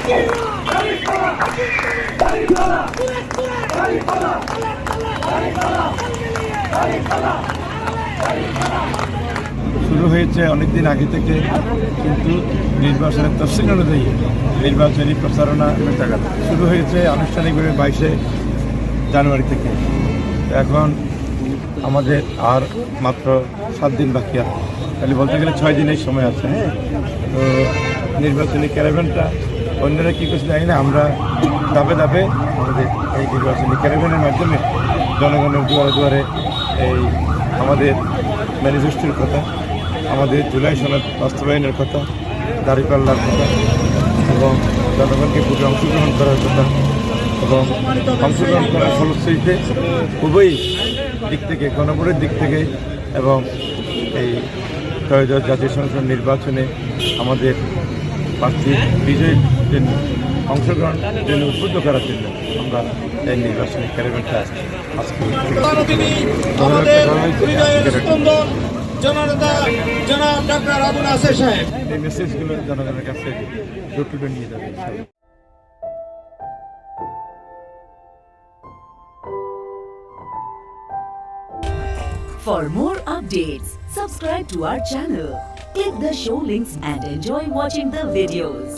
শুরু হয়েছে অনেকদিন আগে থেকে, কিন্তু নির্বাচনের তফসিল অনুযায়ী নির্বাচনী প্রচারণা শুরু হয়েছে আনুষ্ঠানিকভাবে 22শে জানুয়ারি থেকে। এখন আমাদের আর মাত্র 7 দিন বাকি আছে, তাহলে বলতে গেলে 6 দিনের সময় আছে। তো নির্বাচনী ক্যারাভ্যানটা অন্যরা কী করছে জানি না, আমরা ধাপে ধাপে আমাদের এই নির্বাচনী ক্যারাভ্যানের মাধ্যমে জনগণের দুয়ারে দুয়ারে এই আমাদের ম্যানিফেস্টোর কথা, আমাদের জুলাই সনদ বাস্তবায়নের কথা, দাঁড়িপাল্লার কথা এবং জনগণকে ভোটে অংশগ্রহণ করার কথা এবং অংশগ্রহণ করার ফলশ্রুতিতে খুবই দিক থেকে, গণভোটের দিক থেকে এবং এই ত্রয়োদশ জাতীয় সংসদ নির্বাচনে আমাদের প্রার্থী বিজয়ীর জন্য অংশগ্রহণ জন্য উদ্বুদ্ধ করার জন্য আমরা এই নির্বাচনী ক্যারাভ্যানটা আজকে এই মেসেজগুলো জনগণের কাছে ডোর নিয়ে যাবে। For more updates, subscribe to our channel, click the show links and enjoy watching the videos.